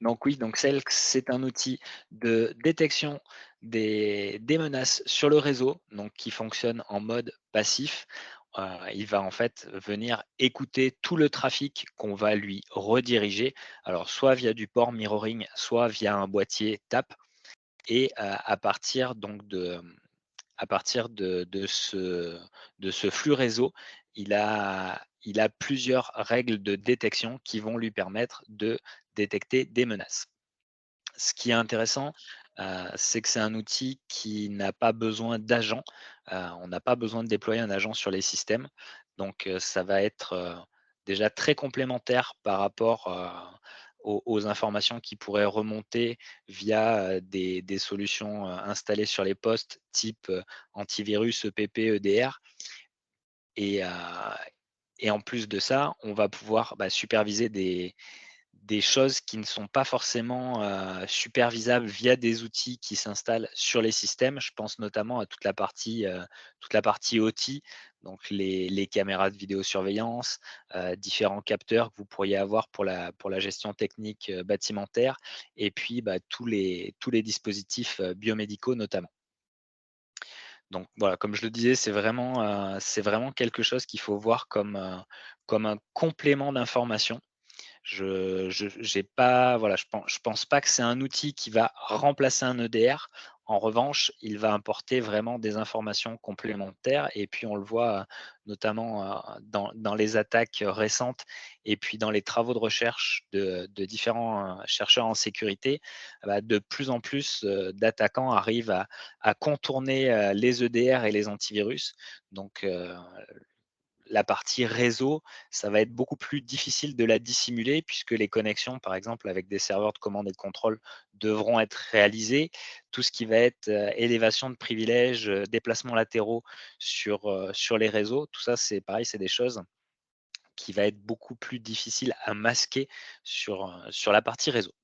Donc oui, donc Selk, c'est un outil de détection des menaces sur le réseau, donc qui fonctionne en mode passif. Il va en fait venir écouter tout le trafic qu'on va lui rediriger, alors soit via du port mirroring, soit via un boîtier TAP. Et à partir donc à partir de ce flux réseau, il a plusieurs règles de détection qui vont lui permettre de détecter des menaces. Ce qui est intéressant, c'est que c'est un outil qui n'a pas besoin d'agents. On n'a pas besoin de déployer un agent sur les systèmes. Donc, ça va être, déjà très complémentaire par rapport, aux informations qui pourraient remonter via, des solutions, installées sur les postes type, antivirus, EPP, EDR. Et en plus de ça, on va pouvoir, superviser des choses qui ne sont pas forcément, supervisables via des outils qui s'installent sur les systèmes. Je pense notamment à toute la partie OT, donc les caméras de vidéosurveillance, différents capteurs que vous pourriez avoir pour la gestion technique, bâtimentaire et puis, tous les dispositifs, biomédicaux notamment. Donc voilà, comme je le disais, c'est vraiment quelque chose qu'il faut voir comme un complément d'information. Je j'ai pas voilà, je pense pas que c'est un outil qui va remplacer un EDR. En revanche, il va apporter vraiment des informations complémentaires et puis on le voit, notamment, dans les attaques, récentes et puis dans les travaux de recherche de différents, chercheurs en sécurité. De plus en plus, d'attaquants arrivent à contourner, les EDR et les antivirus. Donc, la partie réseau, ça va être beaucoup plus difficile de la dissimuler puisque les connexions, par exemple, avec des serveurs de commande et de contrôle devront être réalisées. Tout ce qui va être, élévation de privilèges, déplacements latéraux sur les réseaux, tout ça, c'est pareil, c'est des choses qui va être beaucoup plus difficiles à masquer sur la partie réseau.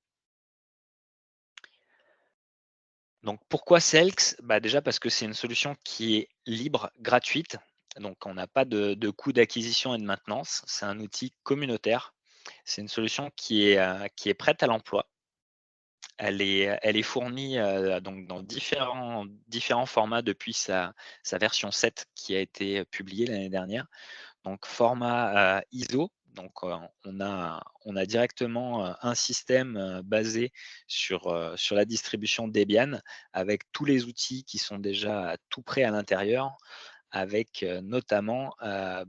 Donc pourquoi Selks? Déjà parce que c'est une solution qui est libre, gratuite, donc on n'a pas de coût d'acquisition et de maintenance. C'est un outil communautaire. C'est une solution qui est prête à l'emploi. Elle est fournie, donc dans différents formats depuis sa version 7 qui a été publiée l'année dernière. Donc format, ISO, donc on a directement, un système, basé sur la distribution Debian avec tous les outils qui sont déjà tout prêts à l'intérieur avec, notamment, heu,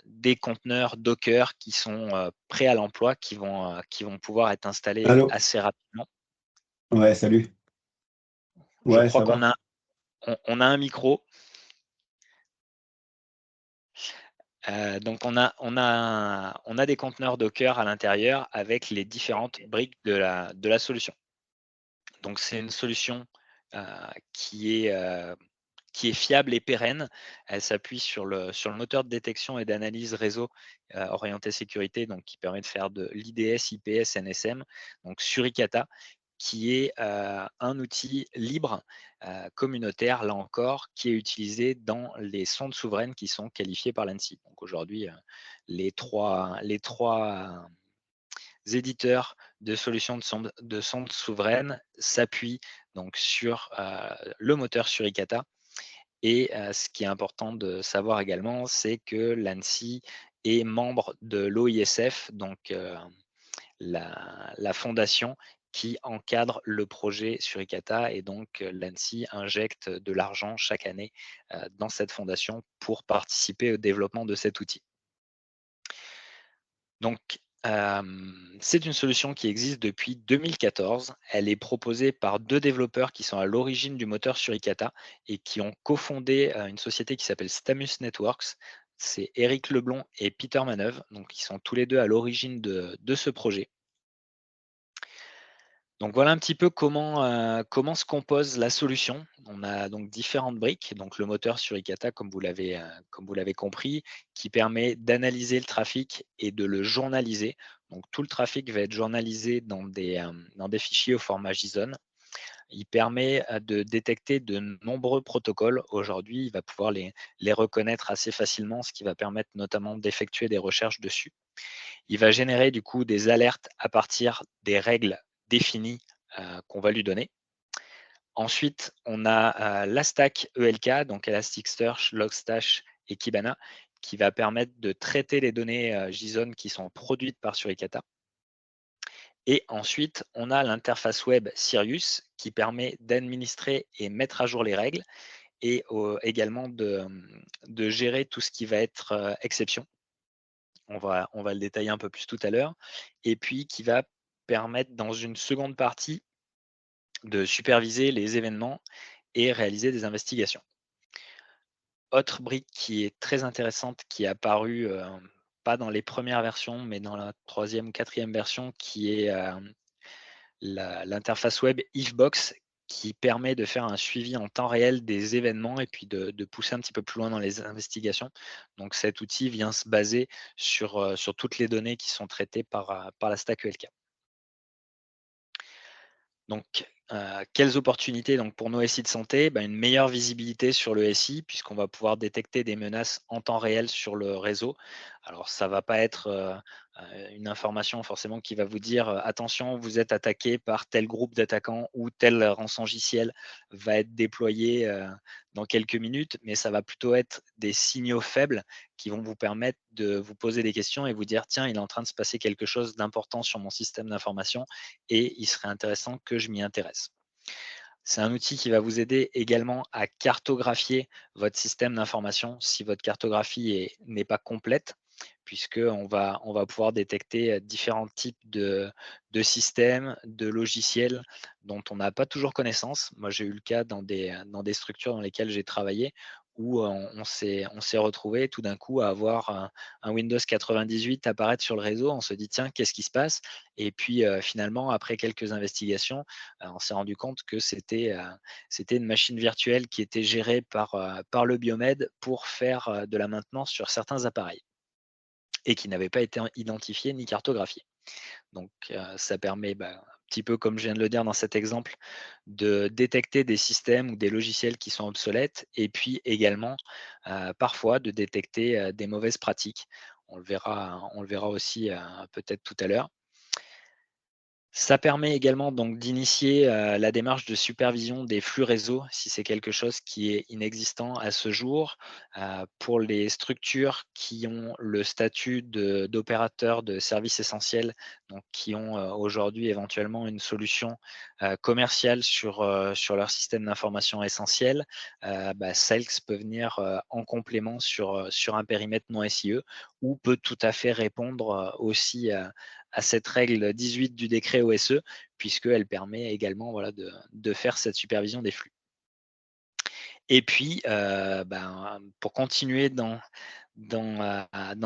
des conteneurs Docker qui sont, prêts à l'emploi, qui vont pouvoir être installés Allô? assez rapidement. Ouais, salut. Je Ouais, crois ça va? on a un micro. Donc on a des conteneurs Docker à l'intérieur avec les différentes briques de la solution. Donc c'est une solution, heu, qui est, heu, qui est fiable et pérenne. Elle s'appuie sur le moteur de détection et d'analyse réseau, orienté sécurité, donc qui permet de faire de l'IDS, IPS, NSM, donc Suricata, qui est, un outil libre, communautaire, là encore, qui est utilisé dans les sondes souveraines qui sont qualifiées par l'ANSSI. Donc aujourd'hui, les 3 éditeurs de solutions de sondes souveraines s'appuient donc sur, le moteur Suricata et ce qui est important de savoir également, c'est que l'ANSSI est membre de l'OISF, donc la fondation qui encadre le projet Suricata et donc l'ANSSI injecte de l'argent chaque année, dans cette fondation pour participer au développement de cet outil. Donc, c'est une solution qui existe depuis 2014. Elle est proposée par 2 développeurs qui sont à l'origine du moteur Suricata et qui ont cofondé, une société qui s'appelle Stamus Networks. C'est Éric Leblond et Peter Maneuve, donc ils sont tous les 2 à l'origine de ce projet. Donc voilà un petit peu comment se compose la solution. On a donc différentes briques, donc le moteur Suricata comme vous l'avez compris, qui permet d'analyser le trafic et de le journaliser. Donc tout le trafic va être journalisé dans des fichiers au format JSON. Il permet de détecter de nombreux protocoles. Aujourd'hui, il va pouvoir les reconnaître assez facilement, ce qui va permettre notamment d'effectuer des recherches dessus. Il va générer du coup des alertes à partir des règles définies qu'on va lui donner. Ensuite, on a la stack ELK, donc Elasticsearch, Logstash et Kibana, qui va permettre de traiter les données JSON qui sont produites par Suricata. Et ensuite, on a l'interface web Sirius qui permet d'administrer et mettre à jour les règles et également de gérer tout ce qui va être exception. On va le détailler un peu plus tout à l'heure. Et puis qui va permettre dans une seconde partie de superviser les événements et réaliser des investigations. Autre brique qui est très intéressante, qui est apparue, pas dans les premières versions, mais dans la 3e ou 4e version, qui est, l'interface web Ifbox, qui permet de faire un suivi en temps réel des événements et puis de pousser un petit peu plus loin dans les investigations. Donc cet outil vient se baser sur toutes les données qui sont traitées par la stack ELK. Donc, quelles opportunités donc pour nos SI de santé? Une meilleure visibilité sur le SI puisqu'on va pouvoir détecter des menaces en temps réel sur le réseau. Alors ça va pas être, une information forcément qui va vous dire, «Attention, vous êtes attaqué par tel groupe d'attaquants ou tel rançongiciel va être déployé, dans quelques minutes», mais ça va plutôt être des signaux faibles qui vont vous permettre de vous poser des questions et vous dire: «Tiens, il est en train de se passer quelque chose d'important sur mon système d'information et il serait intéressant que je m'y intéresse». C'est un outil qui va vous aider également à cartographier votre système d'information si votre cartographie n'est pas complète, puisqu'on va pouvoir détecter différents types de systèmes, de logiciels dont on n'a pas toujours connaissance. Moi, j'ai eu le cas dans des structures dans lesquelles j'ai travaillé où on s'est retrouvé tout d'un coup à avoir un Windows 98 apparaître sur le réseau. On se dit, tiens, qu'est-ce qui se passe? Et puis finalement, après quelques investigations, on s'est rendu compte que c'était une machine virtuelle qui était gérée par le Biomed pour faire de la maintenance sur certains appareils et qui n'avait pas été identifié ni cartographié. Donc ça permet, un petit peu comme je viens de le dire dans cet exemple, de détecter des systèmes ou des logiciels qui sont obsolètes et puis également, parfois de détecter, des mauvaises pratiques. On le verra aussi, peut-être tout à l'heure. Ça permet également donc d'initier, la démarche de supervision des flux réseau, si c'est quelque chose qui est inexistant à ce jour. Pour les structures qui ont le statut d'opérateur de services essentiels, donc qui ont, aujourd'hui éventuellement une solution, commerciale sur leur système d'information essentiel, Selx peut venir, en complément sur un périmètre non SIE ou peut tout à fait répondre, aussi à cette règle 18 du décret OSE, puisqu'elle permet également voilà, de faire cette supervision des flux. Et puis, pour continuer dans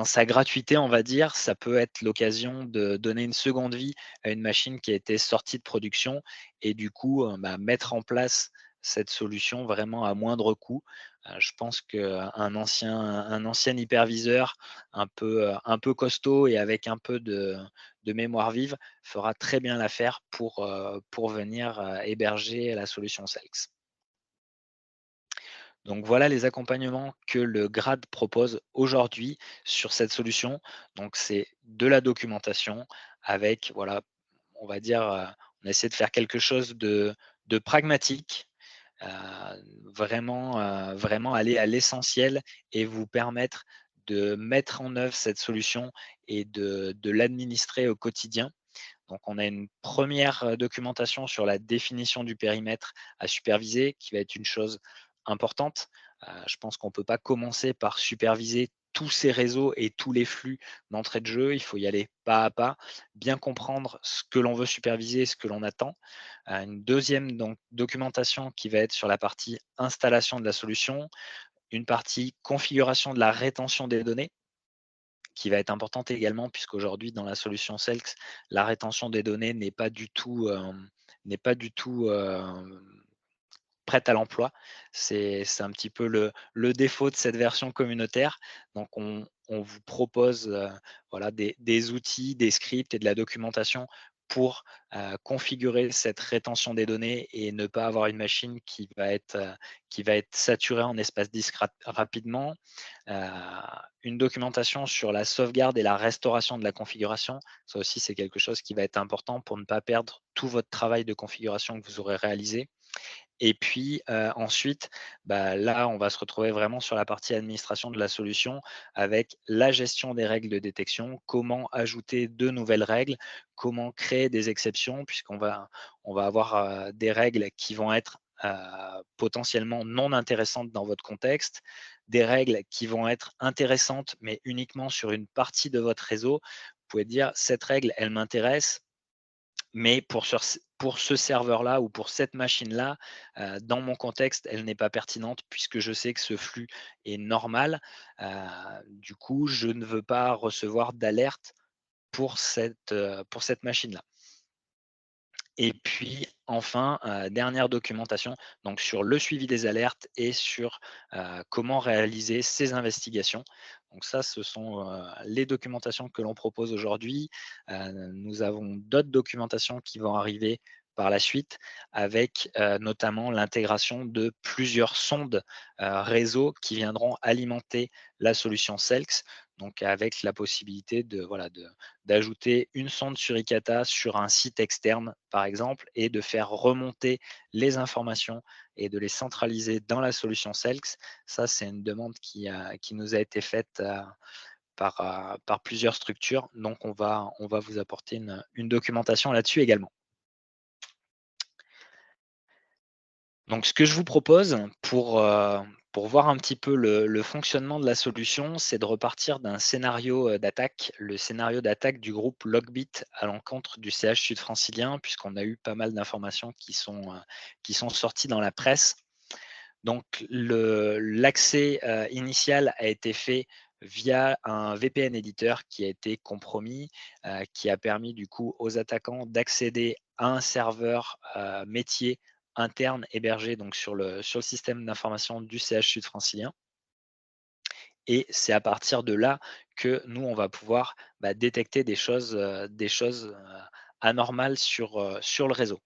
sa gratuité, on va dire, ça peut être l'occasion de donner une seconde vie à une machine qui a été sortie de production et du coup, mettre en place cette solution vraiment à moindre coût. Je pense qu'un ancien hyperviseur un peu costaud et avec un peu de mémoire vive fera très bien l'affaire pour venir, héberger la solution Selx. Donc voilà les accompagnements que le grade propose aujourd'hui sur cette solution. Donc c'est de la documentation avec, voilà, on va dire, on essaie de faire quelque chose de pragmatique, heu, vraiment aller à l'essentiel et vous permettre de mettre en œuvre cette solution et de l'administrer au quotidien. Donc on a une première documentation sur la définition du périmètre à superviser, qui va être une chose importante. Je pense qu'on ne peut pas commencer par superviser tous ces réseaux et tous les flux d'entrée de jeu. Il faut y aller pas à pas, bien comprendre ce que l'on veut superviser, ce que l'on attend. Une deuxième donc, documentation qui va être sur la partie installation de la solution, une partie configuration de la rétention des données qui va être importante également puisqu'aujourd'hui dans la solution Selx, la rétention des données n'est pas du tout prête à l'emploi. C'est un petit peu le défaut de cette version communautaire. Donc on vous propose, voilà des outils, des scripts et de la documentation pour configurer cette rétention des données et ne pas avoir une machine qui va être saturée en espace disque rapidement. Heu, une documentation sur la sauvegarde et la restauration de la configuration. Ça aussi, c'est quelque chose qui va être important pour ne pas perdre tout votre travail de configuration que vous aurez réalisé. Et puis, ensuite, bah, là, on va se retrouver vraiment sur la partie administration de la solution avec la gestion des règles de détection, comment ajouter de nouvelles règles, comment créer des exceptions on va avoir, des règles qui vont être, potentiellement non intéressantes dans votre contexte, des règles qui vont être intéressantes, mais uniquement sur une partie de votre réseau. Vous pouvez dire: «Cette règle, elle m'intéresse, mais pour ce serveur-là ou pour cette machine-là, dans mon contexte, elle n'est pas pertinente puisque je sais que ce flux est normal. Heu, du coup, je ne veux pas recevoir d'alerte pour cette machine-là». Et puis enfin, dernière documentation, donc sur le suivi des alertes et sur, comment réaliser ces investigations. Donc ça, ce sont, les documentations que l'on propose aujourd'hui. Nous avons d'autres documentations qui vont arriver par la suite avec, notamment l'intégration de plusieurs sondes, réseau qui viendront alimenter la solution Selx. Donc avec la possibilité d'ajouter une sonde Suricata sur un site externe, par exemple, et de faire remonter les informations et de les centraliser dans la solution Selx. Ça, c'est une demande qui nous a été faite par plusieurs structures. Donc, on va vous apporter une documentation là-dessus également. Donc, ce que je vous propose pour voir un petit peu le fonctionnement de la solution, c'est de repartir d'un scénario, d'attaque, le scénario d'attaque du groupe Logbit à l'encontre du CH sud-francilien, puisqu'on a eu pas mal d'informations qui sont sorties dans la presse. Donc l'accès, initial a été fait via un VPN éditeur qui a été compromis, qui a permis du coup aux attaquants d'accéder à un serveur, métier interne hébergé donc sur le système d'information du CH sud-francilien, et c'est à partir de là que nous, on va pouvoir, bah, détecter des choses, anormales sur le réseau.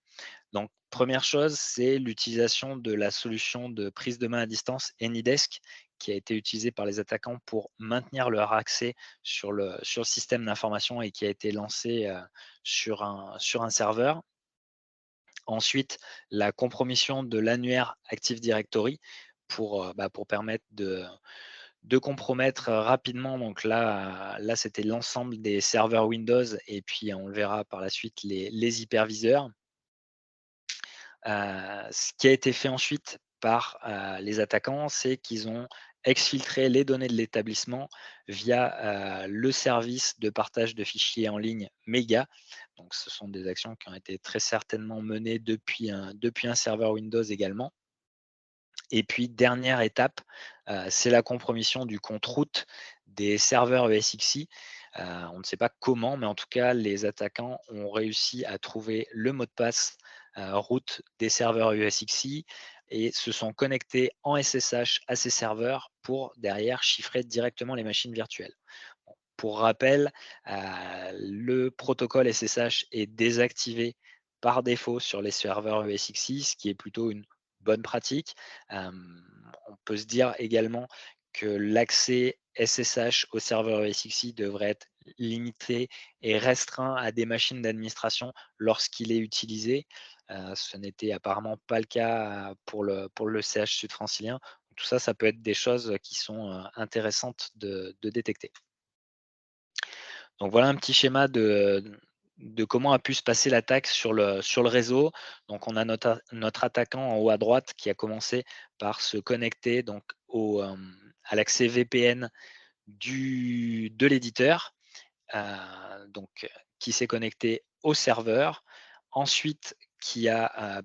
Donc, première chose, c'est l'utilisation de la solution de prise de main à distance AnyDesk, qui a été utilisée par les attaquants pour maintenir leur accès sur le système d'information et qui a été lancé sur un serveur. Ensuite, la compromission de l'annuaire Active Directory pour permettre de compromettre rapidement. Donc là c'était l'ensemble des serveurs Windows et puis on le verra par la suite, les hyperviseurs. Ce qui a été fait ensuite par, les attaquants, c'est qu'ils ont exfiltré les données de l'établissement via, le service de partage de fichiers en ligne Mega. Donc ce sont des actions qui ont été très certainement menées depuis un serveur Windows également. Et puis dernière étape, c'est la compromission du compte route des serveurs ESXi. On ne sait pas comment, mais en tout cas, les attaquants ont réussi à trouver le mot de passe, route des serveurs ESXi et se sont connectés en SSH à ces serveurs pour derrière chiffrer directement les machines virtuelles. Pour rappel, le protocole SSH est désactivé par défaut sur les serveurs ESXi, ce qui est plutôt une bonne pratique. On peut se dire également que l'accès SSH au serveur ESXi devrait être limité et restreint à des machines d'administration lorsqu'il est utilisé. Ce n'était apparemment pas le cas pour le CH sud-francilien. Tout ça, ça peut être des choses qui sont intéressantes de détecter. Donc voilà un petit schéma de comment a pu se passer l'attaque sur le réseau. Donc on a notre attaquant en haut à droite qui a commencé par se connecter donc à l'accès VPN de l'éditeur, qui s'est connecté au serveur. Ensuite, qui a,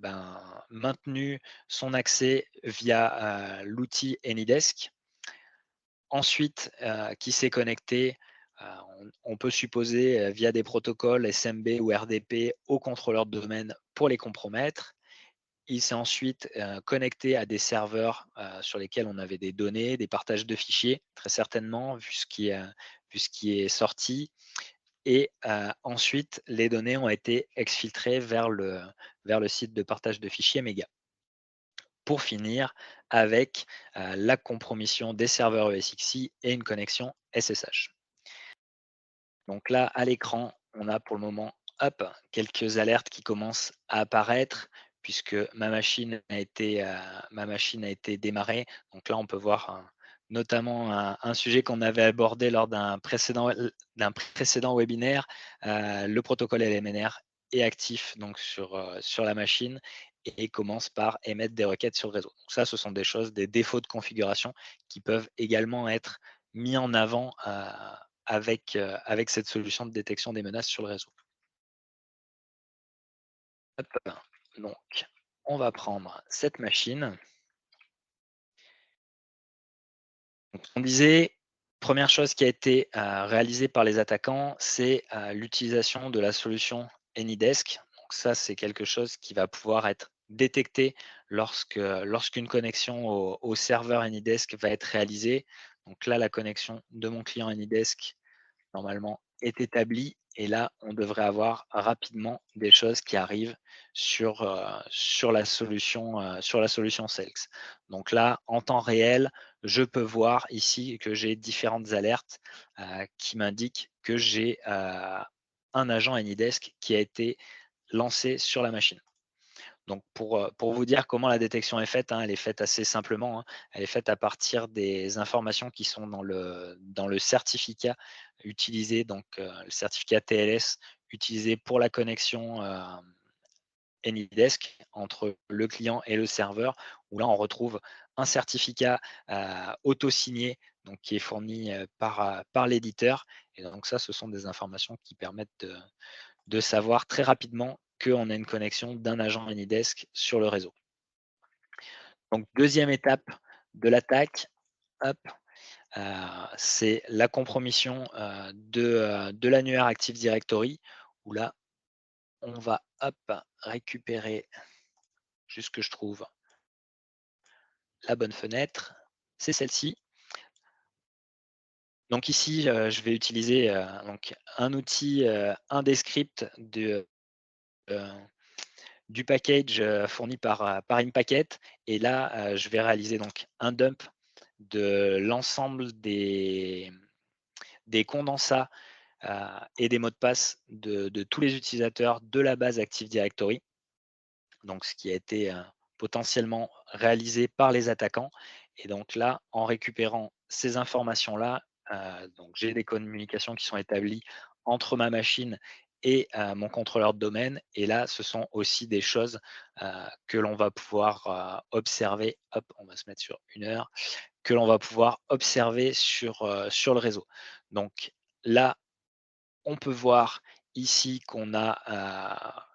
maintenu son accès via, l'outil AnyDesk. Ensuite, qui s'est connecté, on peut supposer, via des protocoles SMB ou RDP au contrôleur de domaine pour les compromettre. Il s'est ensuite, connecté à des serveurs, sur lesquels on avait des données, des partages de fichiers, très certainement vu ce qui est sorti. et ensuite les données ont été exfiltrées vers le site de partage de fichiers Mega. Pour finir avec la compromission des serveurs ESXi et une connexion SSH. Donc là, à l'écran, on a pour le moment, hop, quelques alertes qui commencent à apparaître puisque ma machine a été démarrée. Donc là, on peut voir notamment un sujet qu'on avait abordé lors d'un précédent webinaire. Le protocole LMNR est actif donc sur la machine et commence par émettre des requêtes sur le réseau. Donc ça, ce sont des choses, des défauts de configuration qui peuvent également être mis en avant avec cette solution de détection des menaces sur le réseau. Hop, donc on va prendre cette machine. Donc on disait, première chose qui a été réalisée par les attaquants, c'est l'utilisation de la solution AnyDesk. Donc ça, c'est quelque chose qui va pouvoir être détecté lorsqu'une connexion au serveur AnyDesk va être réalisée. Donc là, la connexion de mon client AnyDesk normalement est établi et là, on devrait avoir rapidement des choses qui arrivent sur la solution Sales. Donc là, en temps réel, je peux voir ici que j'ai différentes alertes qui m'indiquent que j'ai un agent AnyDesk qui a été lancé sur la machine. Donc pour vous dire comment la détection est faite, elle est faite assez simplement, Elle est faite à partir des informations qui sont dans le certificat utilisé, donc le certificat TLS utilisé pour la connexion AnyDesk entre le client et le serveur, où là on retrouve un certificat auto-signé, donc qui est fourni par l'éditeur. Et donc ça, ce sont des informations qui permettent de savoir très rapidement qu'on a une connexion d'un agent AnyDesk sur le réseau. Donc deuxième étape de l'attaque, hop, c'est la compromission de l'annuaire Active Directory, où là, on va hop, récupérer, juste que je trouve la bonne fenêtre, c'est celle-ci. Donc ici, je vais utiliser donc un outil, un des scripts euh, du package fourni par InPacket. Et là, je vais réaliser donc un dump de l'ensemble des condensats et des mots de passe de tous les utilisateurs de la base Active Directory. Donc, ce qui a été potentiellement réalisé par les attaquants. Et donc là, en récupérant ces informations-là, donc j'ai des communications qui sont établies entre ma machine et mon contrôleur de domaine. Et là, ce sont aussi des choses que l'on va pouvoir observer. Hop, on va se mettre sur 1 heure, que l'on va pouvoir observer sur le réseau. Donc là, on peut voir ici qu'on a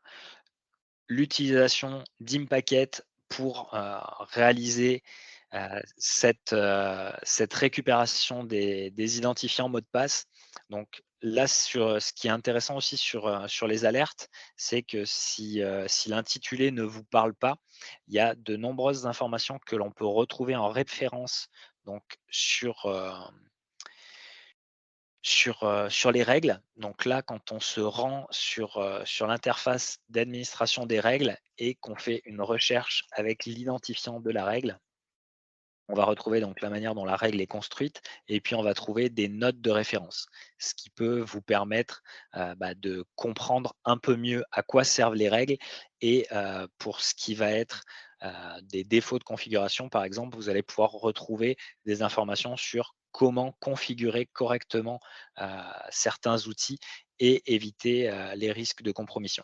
l'utilisation d'Impacket pour réaliser cette récupération des identifiants mots de passe. Donc là, ce qui est intéressant aussi sur les alertes, c'est que si l'intitulé ne vous parle pas, il y a de nombreuses informations que l'on peut retrouver en référence donc sur les règles. Donc là, quand on se rend sur l'interface d'administration des règles et qu'on fait une recherche avec l'identifiant de la règle, on va retrouver donc la manière dont la règle est construite et puis on va trouver des notes de référence, ce qui peut vous permettre de comprendre un peu mieux à quoi servent les règles. Et pour ce qui va être des défauts de configuration, par exemple, vous allez pouvoir retrouver des informations sur comment configurer correctement certains outils et éviter les risques de compromission.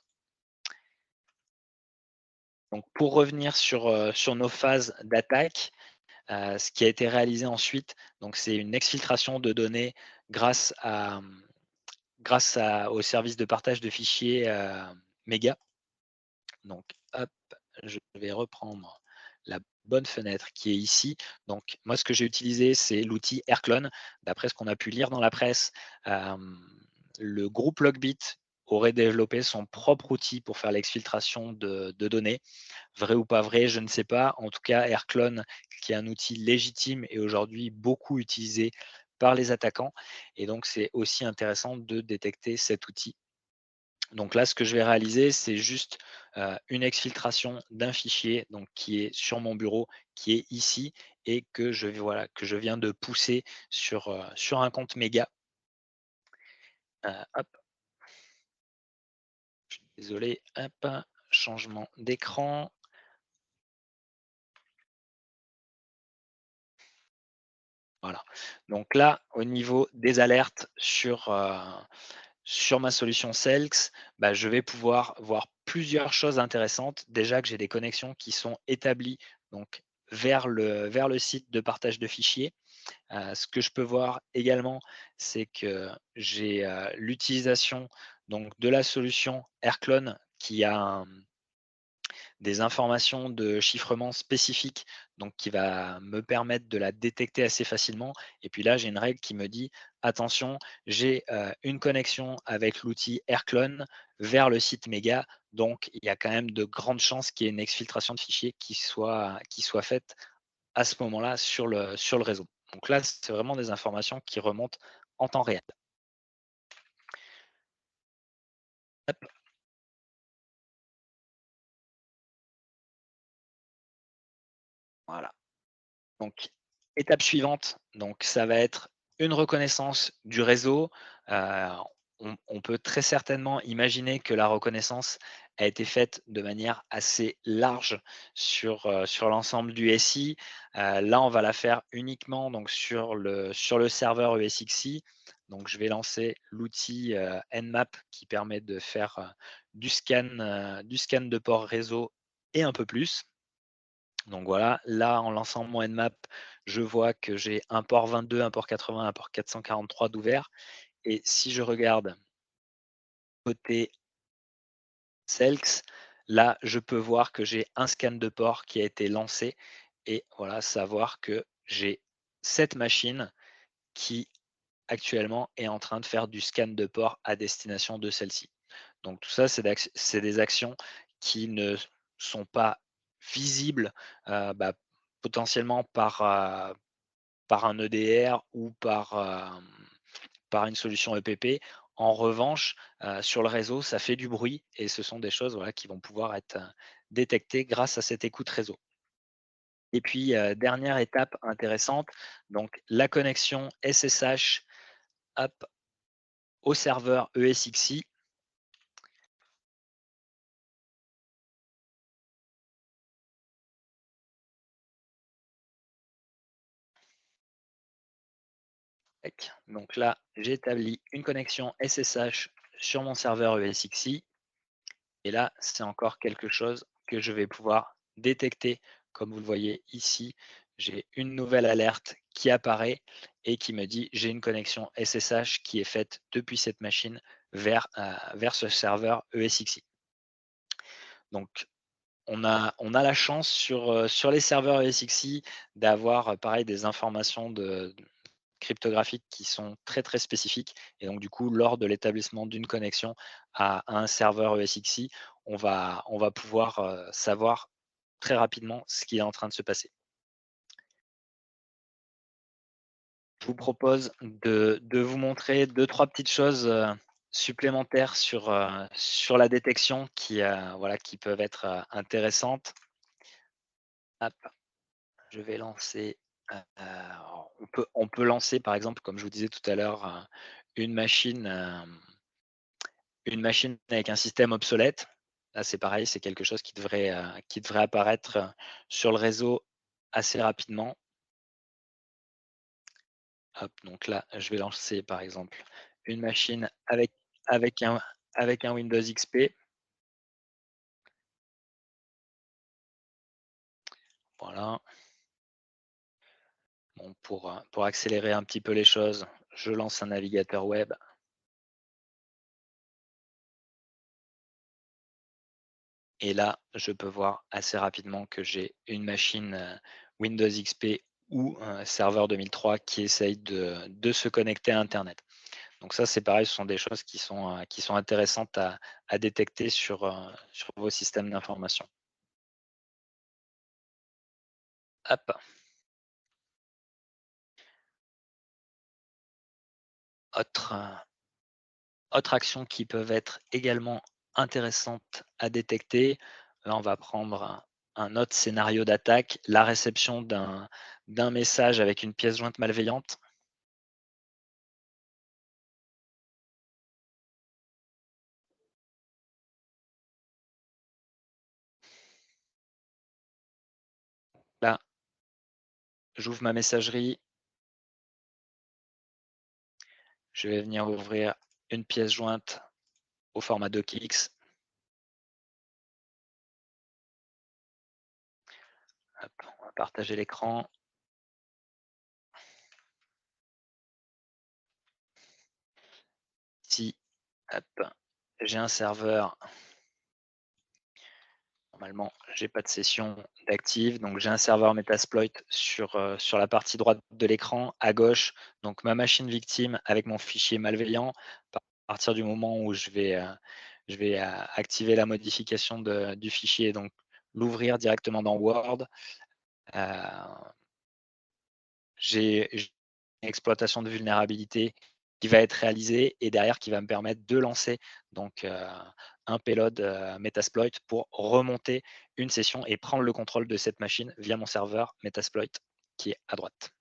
Donc pour revenir sur nos phases d'attaque, ce qui a été réalisé ensuite, donc c'est une exfiltration de données grâce au service de partage de fichiers Mega. Donc hop, je vais reprendre la bonne fenêtre qui est ici. Donc moi, ce que j'ai utilisé, c'est l'outil Airclone. D'après ce qu'on a pu lire dans la presse, le groupe Logbit aurait développé son propre outil pour faire l'exfiltration de données. Vrai ou pas vrai, je ne sais pas. En tout cas, Airclone, qui est un outil légitime et aujourd'hui beaucoup utilisé par les attaquants et donc c'est aussi intéressant de détecter cet outil. Donc là, ce que je vais réaliser, c'est juste, une exfiltration d'un fichier donc qui est sur mon bureau, qui est ici et que je viens de pousser sur un compte méga. Hop, désolé, hop, changement d'écran, voilà. Donc là, au niveau des alertes sur ma solution Selx, bah, je vais pouvoir voir plusieurs choses intéressantes. Déjà que j'ai des connexions qui sont établies donc vers le site de partage de fichiers. Ce que je peux voir également, c'est que j'ai, l'utilisation donc de la solution Airclone qui a des informations de chiffrement spécifiques, donc qui va me permettre de la détecter assez facilement. Et puis là, j'ai une règle qui me dit: «Attention, j'ai, une connexion avec l'outil Airclone vers le site méga, donc il y a quand même de grandes chances qu'il y ait une exfiltration de fichiers qui soit faite à ce moment-là sur le réseau». Donc là, c'est vraiment des informations qui remontent en temps réel. Hop, voilà. Donc, étape suivante, donc ça va être une reconnaissance du réseau. Heu, on peut très certainement imaginer que la reconnaissance a été faite de manière assez large sur l'ensemble du SI. Là, on va la faire uniquement donc sur le serveur ESXi. Donc je vais lancer l'outil, Nmap qui permet de faire, du scan de port réseau et un peu plus. Donc voilà, là, en lançant mon Nmap, je vois que j'ai un port 22, un port 80, un port 443 d'ouvert. Et si je regarde côté Selx, là, je peux voir que j'ai un scan de port qui a été lancé et voilà, savoir que j'ai cette machine qui actuellement est en train de faire du scan de port à destination de celle-ci. Donc tout ça, c'est des actions qui ne sont pas visibles, bah, potentiellement par un EDR ou par une solution EPP. En revanche, sur le réseau, ça fait du bruit et ce sont des choses, voilà, qui vont pouvoir être, détectées grâce à cette écoute réseau. Et puis, dernière étape intéressante, donc la connexion SSH, hop, au serveur ESXi. Tac. Donc là, j'ai établi une connexion SSH sur mon serveur ESXi. Et là, c'est encore quelque chose que je vais pouvoir détecter. Comme vous le voyez ici, j'ai une nouvelle alerte qui apparaît et qui me dit j'ai une connexion SSH qui est faite depuis cette machine vers ce serveur ESXi. Donc, on a la chance sur les serveurs ESXi d'avoir pareil des informations cryptographiques qui sont très très spécifiques. Et donc du coup, lors de l'établissement d'une connexion à un serveur ESXi, on va pouvoir savoir très rapidement ce qui est en train de se passer. Je vous propose de vous montrer deux, trois petites choses supplémentaires sur la détection voilà, qui peuvent être intéressantes. Hop, je vais lancer. On peut lancer, par exemple, comme je vous disais tout à l'heure, une machine. Une machine avec un système obsolète, là, c'est pareil, c'est quelque chose qui devrait apparaître, sur le réseau assez rapidement. Hop, donc là, je vais lancer, par exemple, une machine avec un avec un Windows XP. Voilà. Bon, pour accélérer un petit peu les choses, je lance un navigateur web et là, je peux voir assez rapidement que j'ai une machine, Windows XP ou un serveur 2003 qui essaye de se connecter à internet. Donc ça, c'est pareil, ce sont des choses qui sont intéressantes à détecter sur vos systèmes d'information. Hop, Autre, autre action qui peuvent être également intéressantes à détecter. Là, on va prendre un autre scénario d'attaque, la réception d'un message avec une pièce jointe malveillante. Là, j'ouvre ma messagerie, je vais venir ouvrir une pièce jointe au format docx. Hop, on va partager l'écran. Ici, hop, j'ai un serveur. Normalement, j'ai pas de session d'active, donc j'ai un serveur Metasploit sur la partie droite de l'écran. À gauche, donc ma machine victime avec mon fichier malveillant. À partir du moment où je vais activer la modification du fichier, donc l'ouvrir directement dans Word. Heu, j'ai une exploitation de vulnérabilité qui va être réalisée et derrière qui va me permettre de lancer donc un payload Metasploit pour remonter une session et prendre le contrôle de cette machine via mon serveur Metasploit qui est à droite,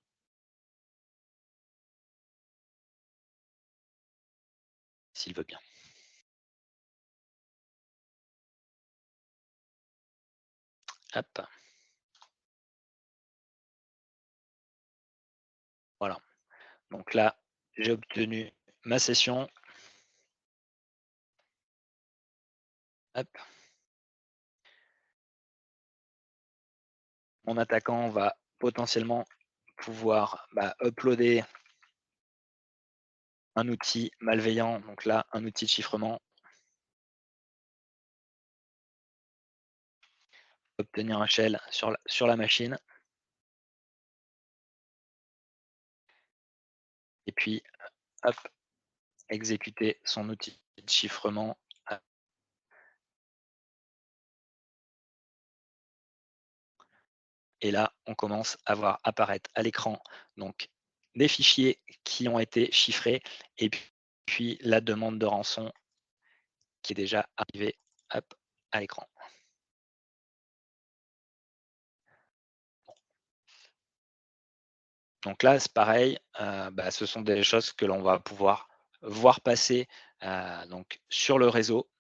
s'il veut bien. Hop, voilà. Donc là, j'ai obtenu ma session. Hop, mon attaquant va potentiellement pouvoir uploader un outil malveillant, donc là, un outil de chiffrement, obtenir un shell sur la machine et puis hop, exécuter son outil de chiffrement. Et là, on commence à voir apparaître à l'écran donc des fichiers qui ont été chiffrés et puis la demande de rançon qui est déjà arrivée, hop, à l'écran. Donc là, c'est pareil, ce sont des choses que l'on va pouvoir voir passer, donc sur le réseau.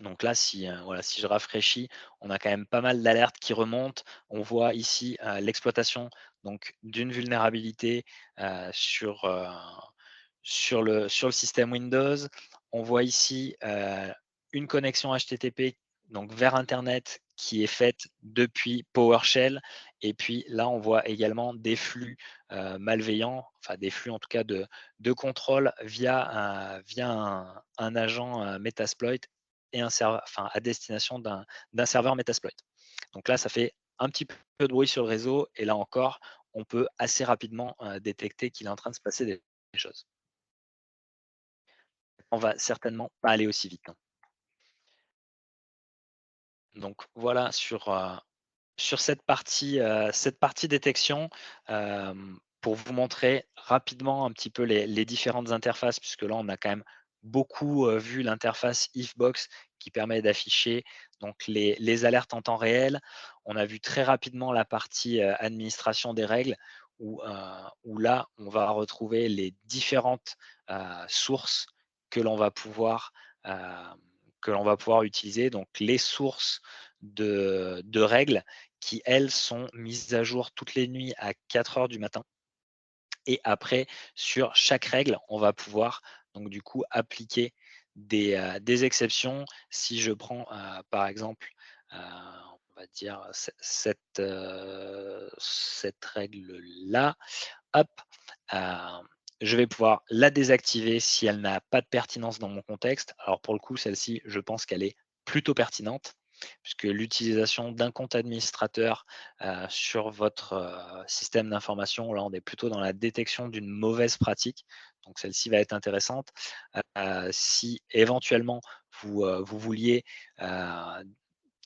Donc là, si je rafraîchis, on a quand même pas mal d'alertes qui remontent. On voit ici, l'exploitation donc d'une vulnérabilité, sur le système Windows. On voit ici, une connexion HTTP donc vers internet qui est faite depuis PowerShell et puis là, on voit également des flux, malveillants, enfin des flux en tout cas de contrôle via un agent, Metasploit et enfin à destination d'un serveur Metasploit. Donc là, ça fait un petit peu de bruit sur le réseau et là encore, on peut assez rapidement, détecter qu'il est en train de se passer des choses. On va certainement pas aller aussi vite, hein. Donc voilà sur cette partie détection, pour vous montrer rapidement un petit peu les différentes interfaces, puisque là, on a quand même beaucoup, vu l'interface Ifbox qui permet d'afficher donc les alertes en temps réel. On a vu très rapidement la partie, administration des règles où là, on va retrouver les différentes, sources que l'on va pouvoir, hem, que l'on va pouvoir utiliser. Donc les sources de règles qui, elles, sont mises à jour toutes les nuits à 4 heures du matin. Et après, sur chaque règle, on va pouvoir donc du coup appliquer des exceptions. Si je prends par exemple, on va dire cette règle-là, hop, heu, je vais pouvoir la désactiver si elle n'a pas de pertinence dans mon contexte. Alors pour le coup, celle-ci, je pense qu'elle est plutôt pertinente, puisque l'utilisation d'un compte administrateur, sur votre, système d'information, là, on est plutôt dans la détection d'une mauvaise pratique, donc celle-ci va être intéressante. Si éventuellement vous vouliez,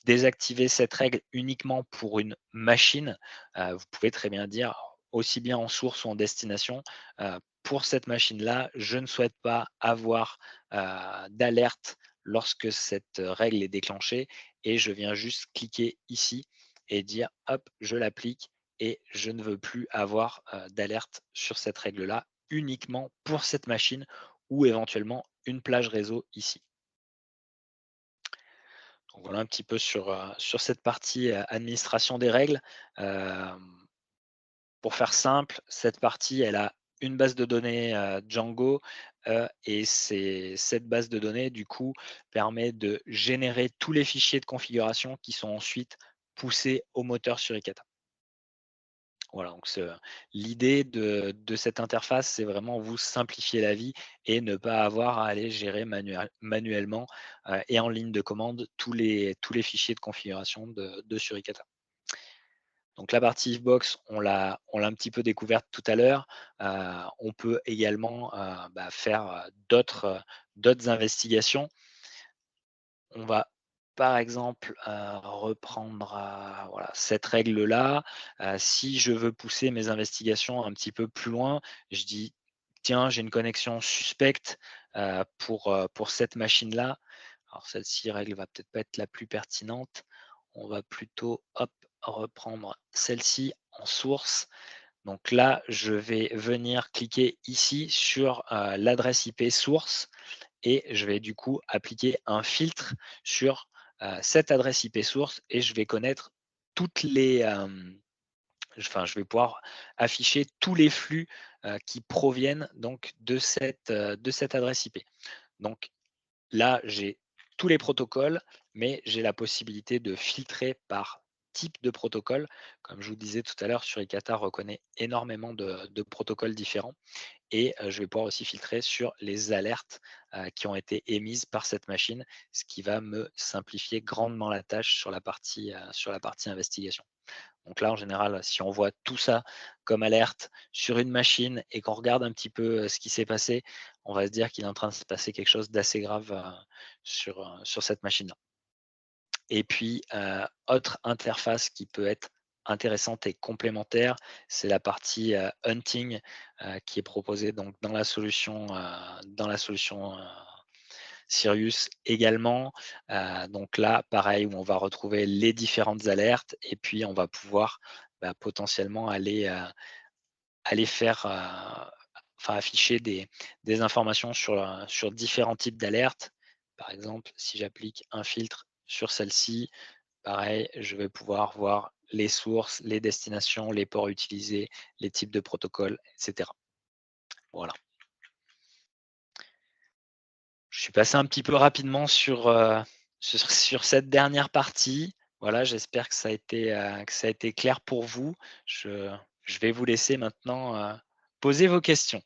désactiver cette règle uniquement pour une machine, vous pouvez très bien dire aussi bien en source ou en destination. Pour cette machine-là, je ne souhaite pas avoir d'alerte lorsque cette règle est déclenchée et je viens juste cliquer ici et dire hop, je l'applique et je ne veux plus avoir d'alerte sur cette règle-là uniquement pour cette machine ou éventuellement une plage réseau ici. Donc voilà un petit peu sur cette partie administration des règles. Pour faire simple, cette partie, elle a une base de données Django et cette base de données, du coup, permet de générer tous les fichiers de configuration qui sont ensuite poussés au moteur Suricata. Voilà, donc l'idée de cette interface, c'est vraiment vous simplifier la vie et ne pas avoir à aller gérer manuellement et en ligne de commande tous les fichiers de configuration de Suricata. Donc la partie Ifbox, on l'a un petit peu découverte tout à l'heure. On peut également faire d'autres investigations. On va par exemple reprendre voilà, cette règle-là. Si je veux pousser mes investigations un petit peu plus loin, je dis tiens, j'ai une connexion suspecte pour cette machine-là. Alors celle-ci, règle va peut-être pas être la plus pertinente. On va plutôt hop, reprendre celle-ci en source. Donc là, je vais venir cliquer ici sur l'adresse IP source et je vais du coup appliquer un filtre sur cette adresse IP source et je vais connaître toutes les, enfin, je vais pouvoir afficher tous les flux qui proviennent donc de cette adresse IP. Donc là, j'ai tous les protocoles, mais j'ai la possibilité de filtrer par type de protocole. Comme je vous disais tout à l'heure, Suricata reconnaît énormément de protocoles différents et je vais pouvoir aussi filtrer sur les alertes qui ont été émises par cette machine, ce qui va me simplifier grandement la tâche sur la partie investigation. Donc là, en général, si on voit tout ça comme alerte sur une machine et qu'on regarde un petit peu ce qui s'est passé, on va se dire qu'il est en train de se passer quelque chose d'assez grave sur cette machine-là. Et puis, autre interface qui peut être intéressante et complémentaire, c'est la partie hunting qui est proposée donc dans la solution Sirius également. Donc là, pareil, où on va retrouver les différentes alertes et puis on va pouvoir potentiellement aller faire, enfin afficher des informations sur différents types d'alertes. Par exemple, si j'applique un filtre sur celle-ci, pareil, je vais pouvoir voir les sources, les destinations, les ports utilisés, les types de protocoles, etc. Voilà. Je suis passé un petit peu rapidement sur cette dernière partie. Voilà, j'espère que ça a été clair pour vous. Je vais vous laisser maintenant poser vos questions.